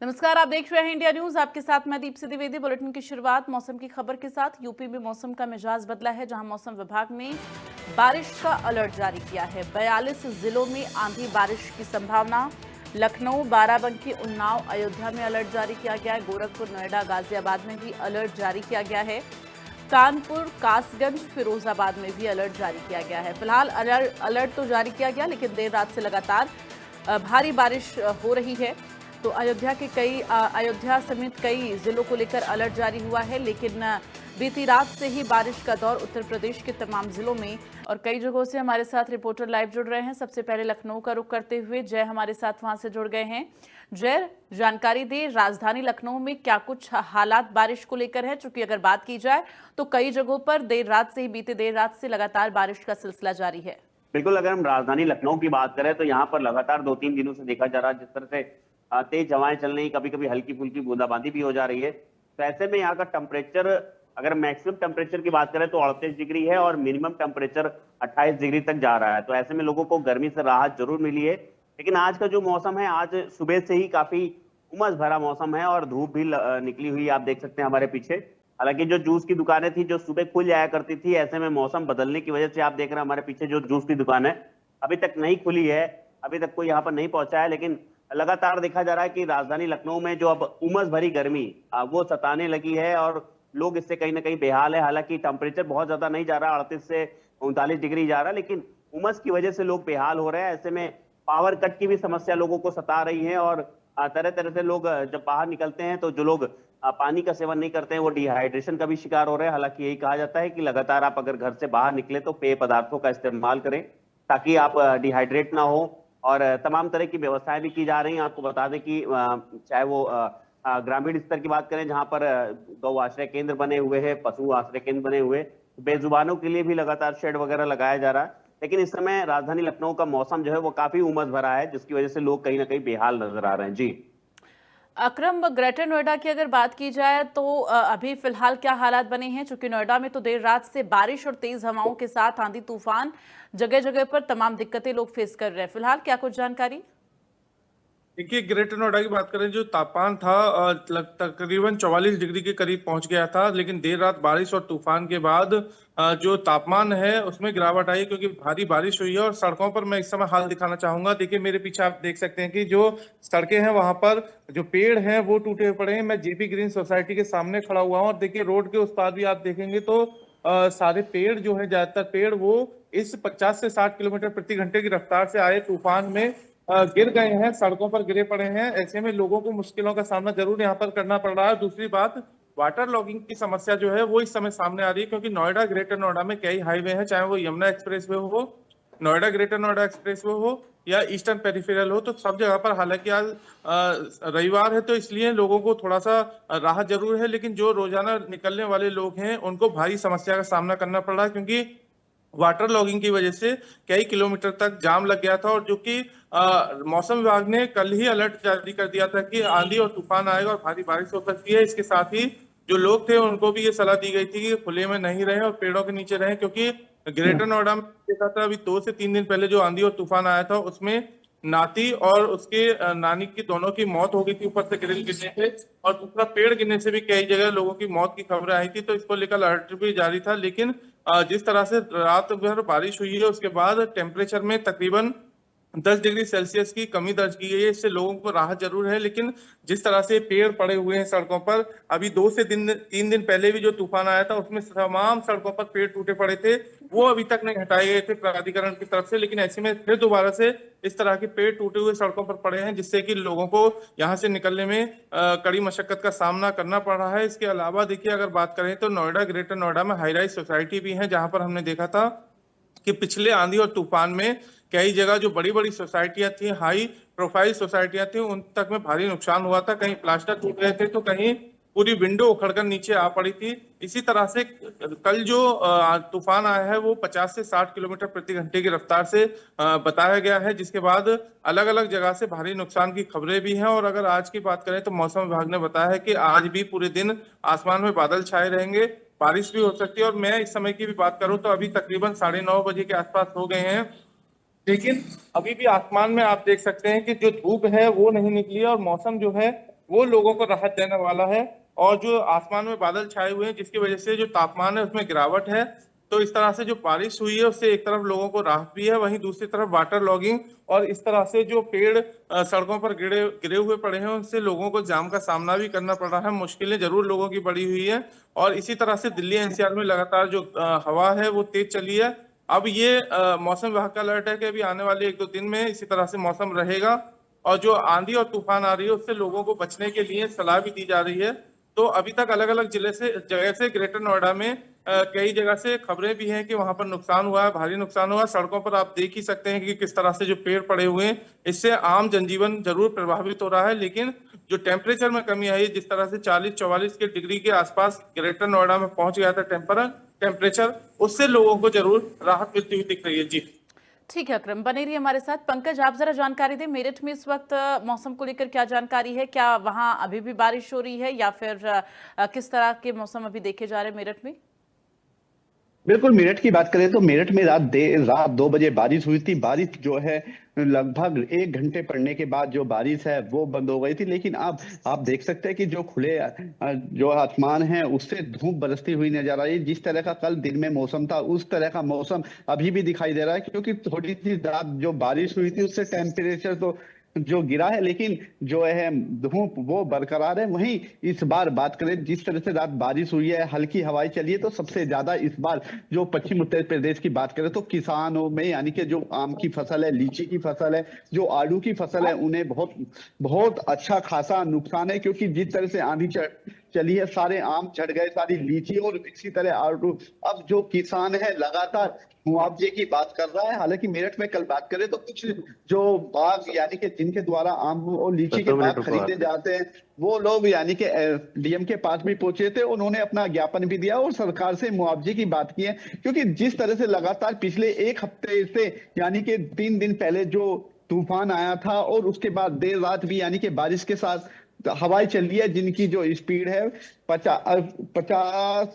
नमस्कार, आप देख रहे हैं इंडिया न्यूज। आपके साथ मैं दीप द्विवेदी। बुलेटिन की शुरुआत मौसम की खबर के साथ। यूपी में मौसम का मिजाज बदला है, जहां मौसम विभाग ने बारिश का अलर्ट जारी किया है। 42 जिलों में आंधी बारिश की संभावना। लखनऊ, बाराबंकी, उन्नाव, अयोध्या में अलर्ट जारी किया गया है। गोरखपुर, नोएडा, गाजियाबाद में भी अलर्ट जारी किया गया है। कानपुर, कासगंज, फिरोजाबाद में भी अलर्ट जारी किया गया है। फिलहाल अलर्ट तो जारी किया गया, लेकिन देर रात से लगातार भारी बारिश हो रही है। तो अयोध्या समेत कई जिलों को लेकर अलर्ट जारी हुआ है, लेकिन बीती रात से ही बारिश का दौर उत्तर प्रदेश के तमाम जिलों में और कई जगहों से हमारे साथ रिपोर्टर लाइव जुड़ रहे हैं। सबसे पहले लखनऊ का रुख करते हुए जय हमारे साथ वहां से जुड़ गए हैं। जय, जानकारी दे, राजधानी लखनऊ में क्या कुछ हालात बारिश को लेकर है? चूंकि अगर बात की जाए तो कई जगहों पर बीते देर रात से लगातार बारिश का सिलसिला जारी है। बिल्कुल, अगर हम राजधानी लखनऊ की बात करें तो यहाँ पर लगातार 2-3 दिनों से देखा जा रहा है जिस तरह से तेज हवाएं चल रही, कभी कभी हल्की फुल्की बूंदाबांदी भी हो जा रही है। तो ऐसे में यहाँ का टेम्परेचर, अगर मैक्सिमम टेम्परेचर की बात करें तो 38 डिग्री है और मिनिमम टेम्परेचर 28 डिग्री तक जा रहा है। तो ऐसे में लोगों को गर्मी से राहत जरूर मिली है। लेकिन आज का जो मौसम है, आज सुबह से ही काफी उमस भरा मौसम है और धूप भी निकली हुई आप देख सकते हैं हमारे पीछे। हालांकि जो जूस की दुकानें थी जो सुबह खुल जाया करती थी, ऐसे में मौसम बदलने की वजह से आप देख रहे हैं हमारे पीछे जो जूस की दुकान है अभी तक नहीं खुली है, अभी तक कोई यहाँ पर नहीं पहुंचा है। लेकिन लगातार देखा जा रहा है कि राजधानी लखनऊ में जो अब उमस भरी गर्मी वो सताने लगी है और लोग इससे कहीं ना कहीं बेहाल है। हालांकि टेम्परेचर बहुत ज्यादा नहीं जा रहा, 38 से 39 डिग्री जा रहा है, लेकिन उमस की वजह से लोग बेहाल हो रहे हैं। ऐसे में पावर कट की भी समस्या लोगों को सता रही है और तरह तरह से लोग जब बाहर निकलते हैं तो जो लोग पानी का सेवन नहीं करते हैं वो डिहाइड्रेशन का भी शिकार हो रहे हैं। हालांकि यही कहा जाता है कि लगातार आप अगर घर से बाहर निकले तो पेय पदार्थों का इस्तेमाल करें ताकि आप डिहाइड्रेट ना हो। और तमाम तरह की व्यवस्थाएं भी की जा रही हैं। आपको बता दें कि चाहे वो ग्रामीण स्तर की बात करें जहां पर गौ आश्रय केंद्र बने हुए हैं, पशु आश्रय केंद्र बने हुए, बेजुबानों के लिए भी लगातार शेड वगैरह लगाया जा रहा है। लेकिन इस समय राजधानी लखनऊ का मौसम जो है वो काफी उमस भरा है, जिसकी वजह से लोग कहीं ना कहीं बेहाल नजर आ रहे हैं। जी अक्रम, ग्रेटर नोएडा की अगर बात की जाए तो अभी फिलहाल क्या हालात बने हैं? चूंकि नोएडा में तो देर रात से बारिश और तेज हवाओं के साथ आंधी तूफान, जगह जगह पर तमाम दिक्कतें लोग फेस कर रहे हैं। फिलहाल क्या कुछ जानकारी? देखिए, ग्रेटर नोएडा की बात करें, जो तापमान था तकरीबन 44 डिग्री के करीब पहुंच गया था। लेकिन देर रात बारिश और तूफान के बाद जो तापमान है उसमें गिरावट आई, क्योंकि भारी बारिश हुई है। और सड़कों पर मैं इस समय हाल दिखाना चाहूंगा। देखिए, मेरे पीछे आप देख सकते हैं कि जो सड़कें हैं वहां पर जो पेड़ हैं वो टूटे पड़े हैं। मैं जेपी ग्रीन सोसाइटी के सामने खड़ा हुआ हूँ और देखिए रोड के उस पार भी आप देखेंगे तो सारे पेड़ जो है, ज्यादातर पेड़ वो इस 50 से 60 किलोमीटर प्रति घंटे की रफ्तार से आए तूफान में गिर गए हैं, सड़कों पर गिरे पड़े हैं। ऐसे में लोगों को मुश्किलों का सामना जरूर यहाँ पर करना पड़ रहा है। दूसरी बात, वाटर लॉगिंग की समस्या जो है वो इस समय सामने आ रही है, क्योंकि नोएडा, ग्रेटर नोएडा में कई हाईवे हैं, चाहे वो यमुना एक्सप्रेस वे हो, Noida greater Noida express way हो या ईस्टर्न पेरिफेरल हो, तो सब जगह पर, हालांकि आज रविवार है तो इसलिए लोगों को थोड़ा सा राहत जरूर है, लेकिन जो रोजाना निकलने वाले लोग हैं उनको भारी समस्या का सामना करना पड़ रहा है, क्योंकि वाटर लॉगिंग की वजह से कई किलोमीटर तक जाम लग गया था। और जो कि मौसम विभाग ने कल ही अलर्ट जारी कर दिया था कि आंधी और तूफान आएगा और भारी बारिश हो सकती है। इसके साथ ही जो लोग थे उनको भी ये सलाह दी गई थी कि खुले में नहीं रहें और पेड़ों के नीचे रहें, क्योंकि ग्रेटर नोएडा में देखा था अभी 2 से 3 दिन पहले जो आंधी और तूफान आया था उसमें नाती और उसके नानी की दोनों की मौत हो गई थी ऊपर से ग्रिल गिरने से, और दूसरा पेड़ गिरने से भी कई जगह लोगों की मौत की खबरें आई थी। तो इसको लेकर अलर्ट भी जारी था। लेकिन जिस तरह से रात भर बारिश हुई है उसके बाद टेम्परेचर में तकरीबन 10 डिग्री सेल्सियस की कमी दर्ज की गई है। इससे लोगों को राहत जरूर है, लेकिन जिस तरह से पेड़ पड़े हुए हैं सड़कों पर, अभी 2 से 3 दिन पहले भी जो तूफान आया था उसमें तमाम सड़कों पर पेड़ टूटे पड़े थे, वो अभी तक नहीं हटाए गए थे प्राधिकरण की तरफ से। लेकिन ऐसे में फिर दोबारा से इस तरह के पेड़ टूटे हुए सड़कों पर पड़े हैं, जिससे कि लोगों को यहाँ से निकलने में कड़ी मशक्कत का सामना करना पड़ रहा है। इसके अलावा देखिए, अगर बात करें तो नोएडा, ग्रेटर नोएडा में हाई राइज सोसाइटी भी है, जहां पर हमने देखा था कि पिछले आंधी और तूफान में कई जगह जो बड़ी बड़ी सोसाइटियां थी, हाई प्रोफाइल सोसाइटियां थी, उन तक में भारी नुकसान हुआ था। कहीं प्लास्टर टूट गए थे तो कहीं पूरी विंडो उखड़कर नीचे आ पड़ी थी। इसी तरह से कल जो तूफान आया है वो 50 से 60 किलोमीटर प्रति घंटे की रफ्तार से बताया गया है, जिसके बाद अलग अलग जगह से भारी नुकसान की खबरें भी हैं। और अगर आज की बात करें तो मौसम विभाग ने बताया है कि आज भी पूरे दिन आसमान में बादल छाए रहेंगे, बारिश भी हो सकती है। और मैं इस समय की भी बात करूं तो अभी तकरीबन 9:30 बजे के आसपास हो गए हैं, लेकिन अभी भी आसमान में आप देख सकते हैं कि जो धूप है वो नहीं निकली है और मौसम जो है वो लोगों को राहत देने वाला है। और जो आसमान में बादल छाए हुए हैं जिसकी वजह से जो तापमान है उसमें गिरावट है, तो इस तरह से जो बारिश हुई है उससे एक तरफ लोगों को राहत भी है, वहीं दूसरी तरफ वाटर लॉगिंग और इस तरह से जो पेड़ सड़कों पर गिरे गिरे हुए पड़े हैं उनसे लोगों को जाम का सामना भी करना पड़ रहा है। मुश्किलें जरूर लोगों की बढ़ी हुई है। और इसी तरह से दिल्ली एनसीआर में लगातार जो हवा है वो तेज चली है। अब ये मौसम विभाग का अलर्ट है कि अभी आने वाले 1-2 दिन में इसी तरह से मौसम रहेगा। और जो आंधी और तूफान आ रही है उससे लोगों को बचने के लिए सलाह भी दी जा रही है। तो अभी तक अलग अलग जिले से जगह से ग्रेटर नोएडा में कई जगह से खबरें भी हैं कि वहां पर नुकसान हुआ है, भारी नुकसान हुआ है। सड़कों पर आप देख ही सकते हैं कि किस तरह से जो पेड़ पड़े हुए हैं, इससे आम जनजीवन जरूर प्रभावित हो रहा है। लेकिन जो टेम्परेचर में कमी आई है, जिस तरह से 40-44 के डिग्री के आसपास ग्रेटर नोएडा में पहुंच गया था टेम्परेचर, उससे लोगों को जरूर राहत मिलती हुई दिख रही है। जी ठीक है अकरम, बने रहिए हमारे साथ। पंकज, आप जरा जानकारी दें, मेरठ में इस वक्त मौसम को लेकर क्या जानकारी है? क्या वहां अभी भी बारिश हो रही है या फिर किस तरह के मौसम अभी देखे जा रहे हैं मेरठ में? बिल्कुल। मेरठ की बात करें तो मेरठ में रात 2 बजे बारिश हुई थी। बारिश जो है लगभग 1 घंटे पड़ने के बाद जो बारिश है वो बंद हो गई थी। लेकिन अब आप देख सकते हैं कि जो खुले जो आसमान है उससे धूप बरसती हुई नजर आ रही है। जिस तरह का कल दिन में मौसम था उस तरह का मौसम अभी भी दिखाई दे रहा है, क्योंकि थोड़ी सी रात जो बारिश हुई थी उससे टेम्परेचर तो जो गिरा है, लेकिन जो है धूप वो बरकरार है। वहीं इस बार बात करें, जिस तरह से रात बारिश हुई है, हल्की हवाएं चली है, तो सबसे ज्यादा इस बार जो पश्चिम उत्तर प्रदेश की बात करें तो किसानों में, यानी कि जो आम की फसल है, लीची की फसल है, जो आड़ू की फसल है, उन्हें बहुत बहुत अच्छा खासा नुकसान है। क्योंकि जिस तरह से आंधी चली है, सारे आम झड़ गए, सारी लीची और इसी तरह आड़ू। अब जो किसान है लगातार मुआवजे की बात कर रहा है। हालांकि मेरठ में कल बात करें तो कुछ जो बाग, यानी कि जिनके द्वारा आम और लीची के बाग खरीदे जाते हैं, वो लोग यानी कि डीएम के पास भी पहुंचे थे। उन्होंने अपना ज्ञापन भी दिया और सरकार से मुआवजे की बात की है। क्योंकि जिस तरह से लगातार पिछले 1 हफ्ते से, यानी कि 3 दिन पहले जो तूफान आया था और उसके बाद देर रात भी यानी कि बारिश के साथ हवाएं चल रही है, जिनकी जो स्पीड है 50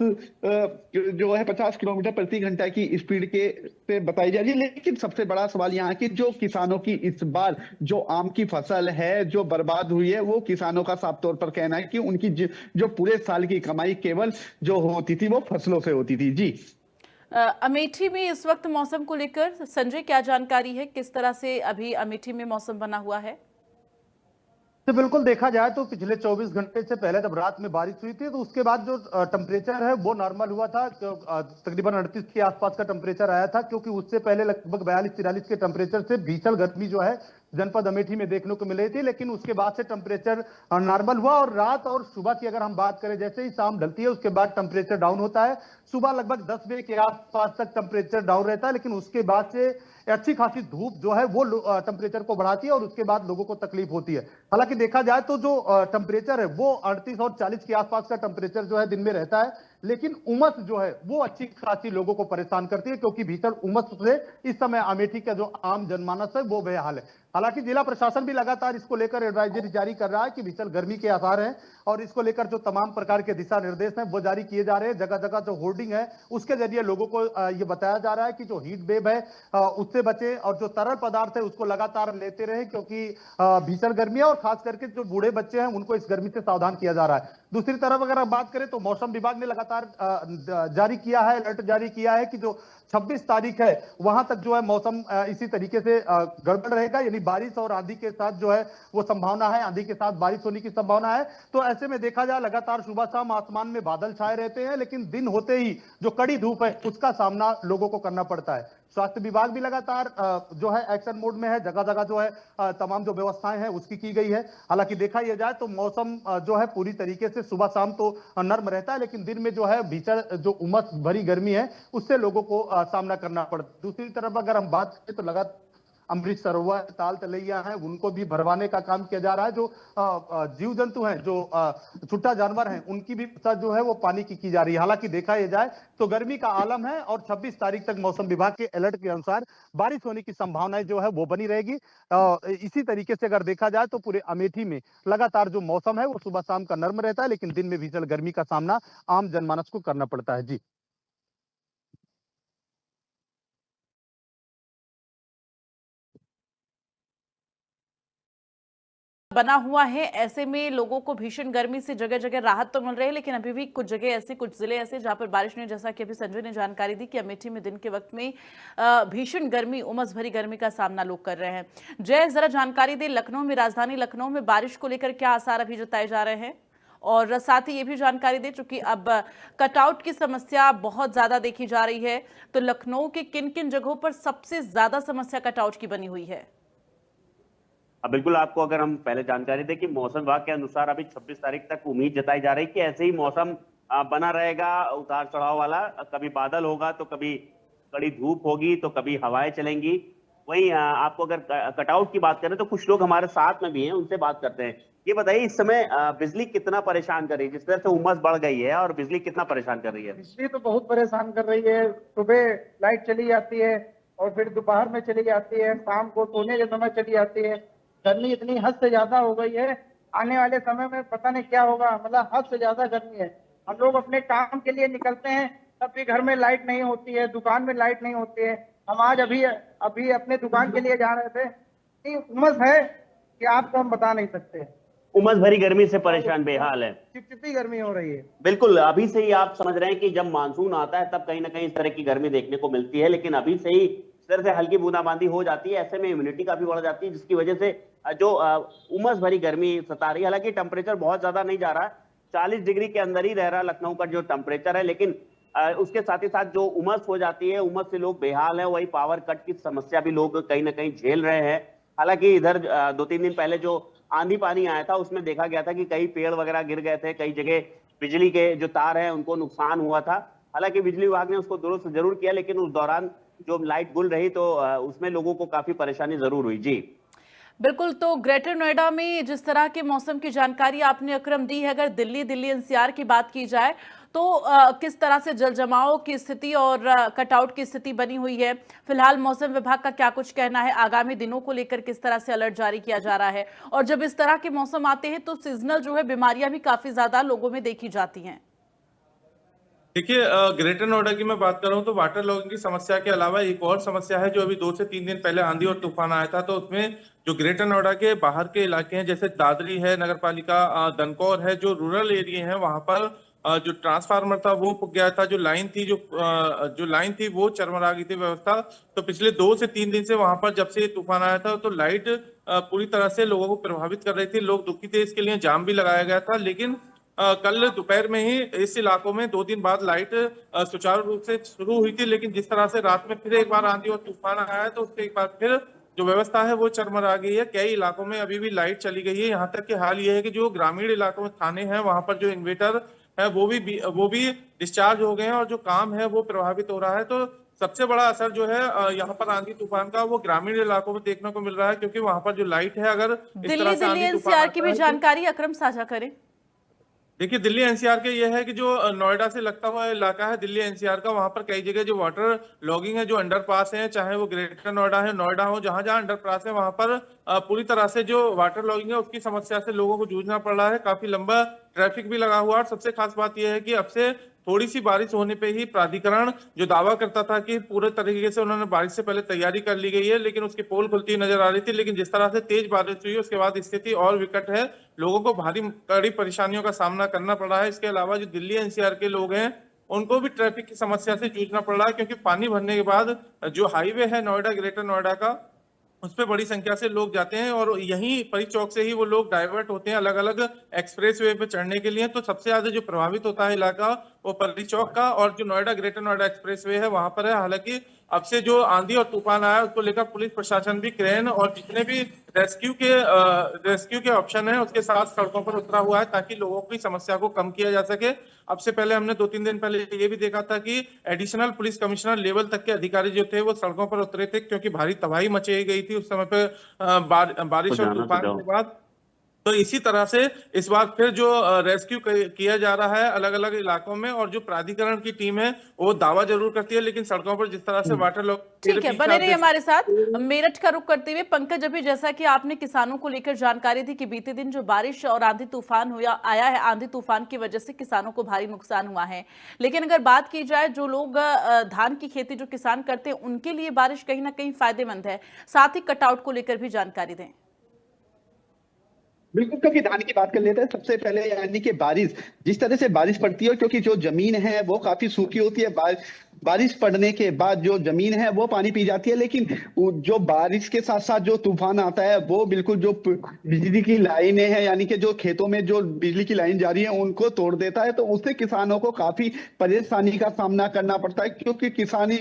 जो है 50 किलोमीटर प्रति घंटा की स्पीड के से बताई जा रही है। लेकिन सबसे बड़ा सवाल यहाँ कि जो किसानों की इस बार जो आम की फसल है जो बर्बाद हुई है, वो किसानों का साफ तौर पर कहना है कि उनकी जो पूरे साल की कमाई केवल जो होती थी वो फसलों से होती थी। जी अमेठी में इस वक्त मौसम को लेकर संजय क्या जानकारी है? किस तरह से अभी अमेठी में मौसम बना हुआ है? तो बिल्कुल देखा जाए तो पिछले 24 घंटे से पहले जब रात में बारिश हुई थी तो उसके बाद जो टेम्परेचर है वो नॉर्मल हुआ था। तकरीबन 38 के आसपास का टेम्परेचर आया था, क्योंकि उससे पहले लगभग 42-43 के टेम्परेचर से भीषण गर्मी जो है जनपद अमेठी में देखने को मिल रही थी। लेकिन उसके बाद से टेम्परेचर नॉर्मल हुआ और रात और सुबह की अगर हम बात करें, जैसे ही शाम ढलती है उसके बाद टेम्परेचर डाउन होता है। सुबह लगभग 10 बजे के आसपास तक टेम्परेचर डाउन रहता है, लेकिन उसके बाद से अच्छी खासी धूप जो है वो टेम्परेचर को बढ़ाती है और उसके बाद लोगों को तकलीफ होती है। हालांकि देखा जाए तो जो टेम्परेचर है वो 38 और 40 के आसपास का टेम्परेचर जो है दिन में रहता है, लेकिन उमस जो है वो अच्छी खासी लोगों को परेशान करती है, क्योंकि भीषण उमस से इस समय अमेठी का जो आम जनमानस है वो बेहाल है। हालांकि जिला प्रशासन भी लगातार इसको लेकर एडवाइजरी जारी कर रहा है कि भीषण गर्मी के आसार हैं और इसको लेकर जो तमाम प्रकार के दिशा निर्देश हैं वो जारी किए जा रहे हैं। जगह जगह जो होर्डिंग है उसके जरिए लोगों को ये बताया जा रहा है कि जो हीट वेव है उससे बचे और जो तरल पदार्थ है उसको लगातार लेते रहे, क्योंकि भीषण गर्मी है और खास करके जो बूढ़े बच्चे हैं उनको इस गर्मी से सावधान किया जा रहा है। दूसरी तरफ अगर आप बात करें तो मौसम विभाग ने लगातार जारी किया है, अलर्ट जारी किया है कि जो 26 तारीख है वहां तक जो है मौसम इसी तरीके से गड़बड़ रहेगा, यानी बारिश और आंधी के साथ जो है वो संभावना है, आंधी के साथ बारिश होने की संभावना है। तो ऐसे में देखा जाए लगातार सुबह शाम आसमान में बादल छाए रहते हैं, लेकिन दिन होते ही जो कड़ी धूप है उसका सामना लोगों को करना पड़ता है। स्वास्थ्य विभाग भी लगातार जो है एक्शन मोड में है, जगह जगह जो है तमाम जो व्यवस्थाएं हैं उसकी की गई है। हालांकि देखा यह जाए तो मौसम जो है पूरी तरीके से सुबह शाम तो नर्म रहता है, लेकिन दिन में जो है भीषण जो उमस भरी गर्मी है उससे लोगों को सामना करना पड़ता है। दूसरी तरफ अगर हम बात करें तो लगातार अमृत सरोवर, ताल तलैया हैं, उनको भी भरवाने का काम किया जा रहा है। जो जीव जंतु हैं, जो छुट्टा जानवर हैं, उनकी भी जो है वो पानी की जा रही है। हालांकि देखा यह जाए तो गर्मी का आलम है और 26 तारीख तक मौसम विभाग के अलर्ट के अनुसार बारिश होने की संभावनाएं जो है वो बनी रहेगी। इसी तरीके से अगर देखा जाए तो पूरे अमेठी में लगातार जो मौसम है वो सुबह शाम का नर्म रहता है, लेकिन दिन में भीषण गर्मी का सामना आम जनमानस को करना पड़ता है। जी। बना हुआ है। ऐसे में लोगों को भीषण गर्मी से जगह जगह राहत तो मिल रही है, लेकिन अभी भी कुछ जगह ऐसे, कुछ जिले ऐसे जहां पर बारिश ने, जैसा कि अभी संजय ने जानकारी दी कि अमेठी में दिन के वक्त में भीषण गर्मी, उमस भरी गर्मी का सामना लोग कर रहे हैं। जय, जरा जानकारी दे, लखनऊ में, राजधानी लखनऊ में बारिश को लेकर क्या आसार अभी जताए जा रहे हैं, और साथ ही ये भी जानकारी दे, चूंकि अब कटआउट की समस्या बहुत ज्यादा देखी जा रही है, तो लखनऊ के किन किन जगहों पर सबसे ज्यादा समस्या कटआउट की बनी हुई है? अब बिल्कुल, आपको अगर हम पहले जानकारी दें कि मौसम विभाग के अनुसार अभी 26 तारीख तक उम्मीद जताई जा रही है कि ऐसे ही मौसम बना रहेगा, उतार चढ़ाव वाला। कभी बादल होगा तो कभी कड़ी धूप होगी तो कभी हवाएं चलेंगी। वहीं आपको अगर कटआउट की बात करें तो कुछ लोग हमारे साथ में भी हैं, उनसे बात करते हैं। ये बताइए, इस समय बिजली कितना परेशान कर रही है? जिस तरह से उमस बढ़ गई है, और बिजली कितना परेशान कर रही है? बिजली तो बहुत परेशान कर रही है। सुबह लाइट चली जाती है और फिर दोपहर में चली जाती है, शाम को सोने के समय चली जाती है। गर्मी इतनी हद से ज्यादा हो गई है, आने वाले समय में पता नहीं क्या होगा। मतलब हद से ज्यादा गर्मी है। हम लोग अपने काम के लिए निकलते हैं तब भी घर में लाइट नहीं होती है, दुकान में लाइट नहीं होती है। हम आज अभी अपने दुकान के लिए जा रहे थे। इतनी उमस है कि आपको हम बता नहीं सकते। उमस भरी गर्मी से परेशान बेहाल है, चिपचिपी गर्मी हो रही है। बिल्कुल। अभी से ही आप समझ रहे हैं कि जब मानसून आता है तब कहीं ना कहीं इस तरह की गर्मी देखने को मिलती है, लेकिन अभी से ही इस तरह से हल्की बूंदाबांदी हो जाती है। ऐसे में इम्यूनिटी काफी बढ़ जाती है, जिसकी वजह से जो उमस भरी गर्मी सता रही है। हालांकि टेम्परेचर बहुत ज्यादा नहीं जा रहा, 40 डिग्री के अंदर ही रह रहा लखनऊ का जो टेम्परेचर है, लेकिन उसके साथ ही साथ जो उमस हो जाती है, उमस से लोग बेहाल है। वही पावर कट की समस्या भी लोग कहीं ना कहीं झेल रहे हैं। हालांकि इधर 2-3 दिन पहले जो आंधी पानी आया था उसमें देखा गया था कि कई पेड़ वगैरह गिर गए थे, कई जगह बिजली के जो तार हैं उनको नुकसान हुआ था। हालांकि बिजली विभाग ने उसको दुरुस्त जरूर किया, लेकिन उस दौरान जो लाइट गुल रही तो उसमें लोगों को काफी परेशानी जरूर हुई। जी बिल्कुल, तो ग्रेटर नोएडा में जिस तरह के मौसम की जानकारी आपने अकरम दी है, अगर दिल्ली एनसीआर की बात की जाए तो किस तरह से जल जमाव की स्थिति और कटआउट की स्थिति बनी हुई है? फिलहाल मौसम विभाग का क्या कुछ कहना है? आगामी दिनों को लेकर किस तरह से अलर्ट जारी किया जा रहा है? और जब इस तरह के मौसम आते हैं तो सीजनल जो है बीमारियां भी काफी ज्यादा लोगों में देखी जाती हैं। देखिए, ग्रेटर नोएडा की मैं बात कर रहा हूँ तो वाटर लॉगिंग की समस्या के अलावा एक और समस्या है जो अभी 2 से 3 दिन पहले आंधी और तूफान आया था। तो उसमें जो ग्रेटर नोएडा के बाहर के इलाके हैं, जैसे दादरी है, नगर पालिका दनकौर है, जो रूरल एरिया है, वहां पर जो ट्रांसफार्मर था वो फूक गया था। जो लाइन थी वो चरमरा गई थी व्यवस्था। तो पिछले 2 से 3 दिन से वहां पर जब से तूफान आया था तो लाइट पूरी तरह से लोगों को प्रभावित कर रही थी। लोग दुखी थे, इसके लिए जाम भी लगाया गया था। लेकिन कल दोपहर में ही इस इलाकों में 2 दिन बाद लाइट सुचारू रूप से शुरू हुई थी। लेकिन जिस तरह से रात में फिर एक बार आंधी और तूफान आया है तो उसके एक बार फिर जो व्यवस्था है वो चरमरा गई है। कई इलाकों में अभी भी लाइट चली गई है। यहाँ तक कि हाल ये है कि जो ग्रामीण इलाकों में थाने हैं वहां पर जो इन्वर्टर है वो भी डिस्चार्ज हो गए हैं और जो काम है वो प्रभावित हो रहा है। तो सबसे बड़ा असर जो है यहाँ पर आंधी तूफान का वो ग्रामीण इलाकों में देखने को मिल रहा है, क्योंकि वहां पर जो लाइट है, अगर इस तरह से दिल्ली आंधी तूफान एनसीआर की आता भी है जानकारी अकरम साझा करें। देखिए, दिल्ली एनसीआर के ये है कि जो नोएडा से लगता हुआ इलाका है दिल्ली एनसीआर का, वहां पर कई जगह जो वाटर लॉगिंग है, जो अंडरपास है, चाहे वो ग्रेटर नोएडा है, नोएडा हो, जहां जहां अंडरपास है वहां पर पूरी तरह से जो वाटर लॉगिंग है उसकी समस्या से लोगों को जूझना पड़ रहा है। काफी लंबा ट्रैफिक भी लगा हुआ है। और सबसे खास बात यह है कि अब से थोड़ी सी बारिश होने पे ही प्राधिकरण जो दावा करता था कि पूरे तरीके से उन्होंने बारिश से पहले तैयारी कर ली गई है, लेकिन उसकी पोल खुलती नजर आ रही थी। लेकिन जिस तरह से तेज बारिश हुई उसके बाद स्थिति और विकट है। लोगों को कड़ी परेशानियों का सामना करना पड़ रहा है। इसके अलावा जो दिल्ली एनसीआर के लोग हैं उनको भी ट्रैफिक की समस्या से जूझना पड़ रहा है, क्योंकि पानी भरने के बाद जो हाईवे है नोएडा ग्रेटर नोएडा का, उस पर बड़ी संख्या से लोग जाते हैं और यहीं परी चौक से ही वो लोग डाइवर्ट होते हैं अलग अलग एक्सप्रेस वे पे चढ़ने के लिए। तो सबसे ज्यादा जो प्रभावित होता है इलाका वो परी चौक का और जो Noida greater Noida express way है वहां पर है। हालांकि अब से जो आंधी और तूफान आया उसको लेकर पुलिस प्रशासन भी क्रेन और जितने भी रेस्क्यू के ऑप्शन है उसके साथ सड़कों पर उतरा हुआ है, ताकि लोगों की समस्या को कम किया जा सके। अब से पहले हमने 2-3 दिन पहले ये भी देखा था कि एडिशनल पुलिस कमिश्नर लेवल तक के अधिकारी जो थे वो सड़कों पर उतरे थे, क्योंकि भारी तबाही मची गई थी उस समय पे बारिश और तूफान के बाद। तो इसी तरह से इस बार फिर जो रेस्क्यू किया जा रहा है अलग अलग इलाकों में, और जो प्राधिकरण की टीम है वो दावा जरूर करती है, लेकिन सड़कों पर जिस तरह से वाटर लॉग। ठीक है, बने रहिए हमारे साथ। मेरठ का रुख करते हुए पंकज, अभी जैसा कि आपने किसानों को लेकर जानकारी दी कि बीते दिन जो बारिश और आंधी तूफान आया है, आंधी तूफान की वजह से किसानों को भारी नुकसान हुआ है। लेकिन अगर बात की जाए जो लोग धान की खेती जो किसान करते हैं उनके लिए बारिश कहीं ना कहीं फायदेमंद है। साथ ही कटआउट को लेकर भी जानकारी दें। बिल्कुल, क्योंकि धान की बात कर लेते हैं सबसे पहले, यानी कि बारिश, जिस तरह से बारिश पड़ती है, क्योंकि जो जमीन है वो काफी सूखी होती है, बारिश पड़ने के बाद जो जमीन है वो पानी पी जाती है, लेकिन जो बारिश के साथ साथ जो तूफान आता है वो बिल्कुल जो बिजली की लाइनें हैं, यानी कि जो खेतों में जो बिजली की लाइन जा रही है उनको तोड़ देता है, तो उससे किसानों को काफी परेशानी का सामना करना पड़ता है, क्योंकि किसानी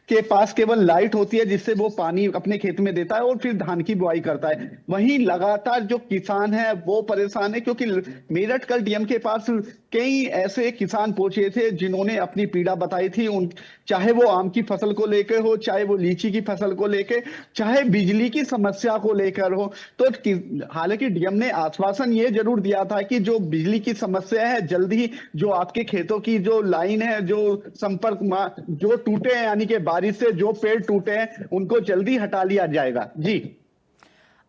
के पास केवल लाइट होती है जिससे वो पानी अपने खेत में देता है और फिर धान की बुआई करता है। वहीं लगातार जो किसान है वो परेशान है, क्योंकि मेरठ कल डीएम के पास कई ऐसे किसान पहुंचे थे जिन्होंने अपनी पीड़ा बताई थी, उन चाहे वो आम की फसल को लेकर हो, चाहे वो लीची की फसल को लेकर, चाहे बिजली की समस्या को लेकर हो। तो हालांकि डीएम ने आश्वासन ये जरूर दिया था कि जो बिजली की समस्या है, जल्द ही जो आपके खेतों की जो लाइन है, जो संपर्क जो टूटे हैं, यानी कि बारिश से जो पेड़ टूटे हैं उनको जल्दी हटा लिया जाएगा। जी,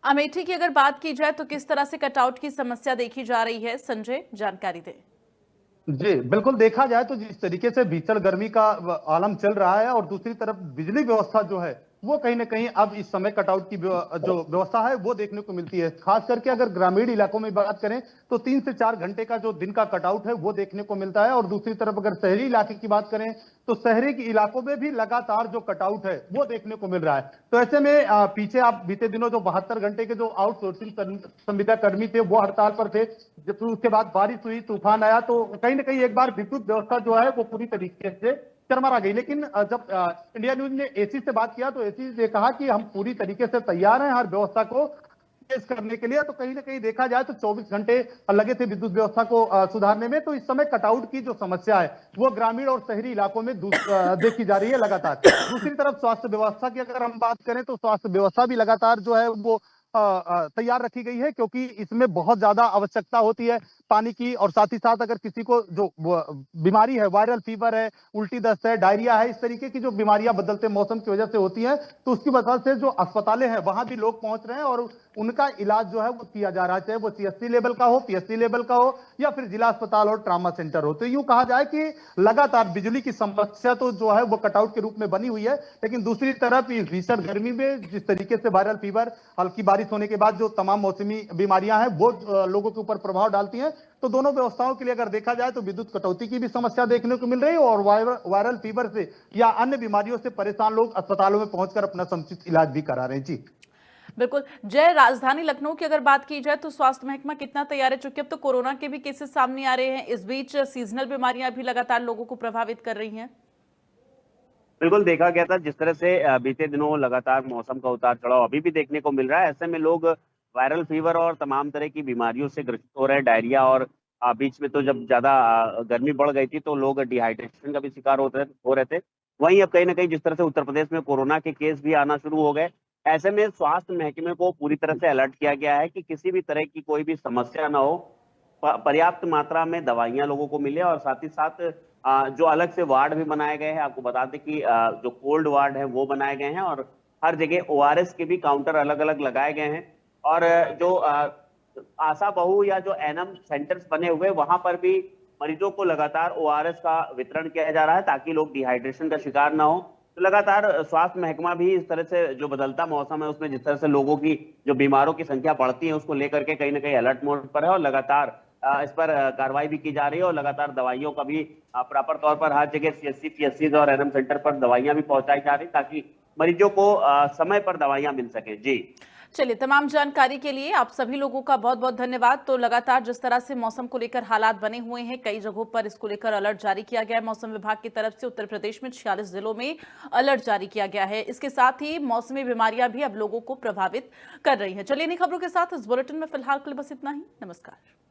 अमेठी की अगर बात की जाए तो किस तरह से कटआउट की समस्या देखी जा रही है, संजय जानकारी दें। जी बिल्कुल, देखा जाए तो जिस तरीके से भीषण गर्मी का आलम चल रहा है और दूसरी तरफ बिजली व्यवस्था जो है वो कहीं ना कहीं अब इस समय कटआउट की जो व्यवस्था है वो देखने को मिलती है। खास करके अगर ग्रामीण इलाकों में बात करें तो 3 से 4 घंटे का जो दिन का कटआउट है वो देखने को मिलता है, और दूसरी तरफ अगर शहरी इलाके की बात करें तो शहरी के इलाकों में भी लगातार जो कटआउट है वो देखने को मिल रहा है। तो ऐसे में पीछे आप बीते दिनों जो 72 घंटे के जो आउटसोर्सिंग संविदा कर्मी थे वो हड़ताल पर थे, जब उसके बाद बारिश हुई, तूफान आया, तो कहीं ना कहीं एक बार विद्युत व्यवस्था जो है वो पूरी तरीके से चरमरा गई। लेकिन जब इंडिया न्यूज ने एसी से बात किया तो एसी ने कहा कि हम पूरी तरीके से तैयार हैं हर व्यवस्था को पेश करने के लिए। तो कहीं ना कहीं देखा जाए तो 24 घंटे लगे थे विद्युत व्यवस्था को सुधारने में। तो इस समय कटआउट की जो समस्या है वो ग्रामीण और शहरी इलाकों में देखी जा रही है लगातार। दूसरी तरफ स्वास्थ्य व्यवस्था की अगर हम बात करें तो स्वास्थ्य व्यवस्था भी लगातार जो है वो तैयार रखी गई है, क्योंकि इसमें बहुत ज्यादा आवश्यकता होती है पानी की। और साथ ही साथ अगर किसी को जो बीमारी है, वायरल फीवर है, उल्टी दस्त है, डायरिया है, इस तरीके की जो बीमारियां बदलते मौसम की वजह से होती हैं, तो उसकी वजह से जो अस्पतालें हैं वहां भी लोग पहुंच रहे हैं और उनका इलाज जो है वो किया जा रहा है, चाहे वो सीएससी लेवल का हो, पीएससी लेवल का हो, या फिर जिला अस्पताल और ट्रामा सेंटर हो। तो यूं कहा जाए कि लगातार बिजली की समस्या तो जो है वो कटआउट के रूप में बनी हुई है, लेकिन दूसरी तरफ इस भीषण गर्मी में जिस तरीके से वायरल फीवर, हल्की बारिश होने के बाद जो तमाम मौसमी बीमारियां हैं वो लोगों के ऊपर प्रभाव डालती हैं। तो दोनों व्यवस्थाओं के लिए अगर देखा जाए तो विद्युत कटौती की भी समस्या देखने को मिल रही है, और वायरल फीवर से या अन्य बीमारियों से परेशान लोग अस्पतालों में पहुंचकर अपना समुचित इलाज भी करा रहे हैं। जी बिल्कुल जय, राजधानी लखनऊ की अगर बात की जाए तो स्वास्थ्य महकमा कितना तैयार है, चूंकि अब तो कोरोना के भी केसेस सामने आ रहे हैं, इस बीच सीजनल बीमारियां भी लगातार लोगों को प्रभावित कर रही हैं। बिल्कुल देखा गया था जिस तरह से बीते दिनों लगातार मौसम का उतार चढ़ाव अभी भी देखने को मिल रहा है। ऐसे में लोग वायरल फीवर और तमाम तरह की बीमारियों से ग्रसित हो रहे हैं, डायरिया, और बीच में तो जब ज्यादा गर्मी बढ़ गई थी तो लोग डिहाइड्रेशन का भी शिकार हो रहे थे। वहीं अब कहीं ना कहीं जिस तरह से उत्तर प्रदेश में कोरोना के केस भी आना शुरू हो गए, ऐसे में स्वास्थ्य महकमे को पूरी तरह से अलर्ट किया गया है कि किसी भी तरह की कोई भी समस्या ना हो, पर्याप्त मात्रा में दवाइयां लोगों को मिले, और साथ ही साथ जो अलग से वार्ड भी बनाए गए हैं। आपको बता दें कि जो कोल्ड वार्ड है वो बनाए गए हैं, और हर जगह ओआरएस के भी काउंटर अलग अलग लगाए गए हैं, और जो आशा बहू या जो एनएम सेंटर्स बने हुए वहां पर भी मरीजों को लगातार ओआरएस का वितरण किया जा रहा है ताकि लोग डिहाइड्रेशन का शिकार ना हो। तो लगातार स्वास्थ्य महकमा भी इस तरह से जो बदलता मौसम है उसमें जिस तरह से लोगों की जो बीमारों की संख्या बढ़ती है उसको लेकर के कहीं ना कहीं अलर्ट मोड पर है, और लगातार इस पर कार्रवाई भी की जा रही है, और लगातार दवाइयों का भी प्रॉपर तौर पर हर जगह सीएससी, पीएससी और एनएम सेंटर पर दवाइयां भी पहुंचाई जा रही ताकि मरीजों को समय पर दवाइयां मिल सके। जी चलिए, तमाम जानकारी के लिए आप सभी लोगों का बहुत बहुत धन्यवाद। तो लगातार जिस तरह से मौसम को लेकर हालात बने हुए हैं, कई जगहों पर इसको लेकर अलर्ट जारी किया गया है मौसम विभाग की तरफ से। उत्तर प्रदेश में 46 जिलों में अलर्ट जारी किया गया है। इसके साथ ही मौसमी बीमारियां भी अब लोगों को प्रभावित कर रही हैं। चलिए, इन खबरों के साथ इस बुलेटिन में फिलहाल के लिए बस इतना ही। नमस्कार।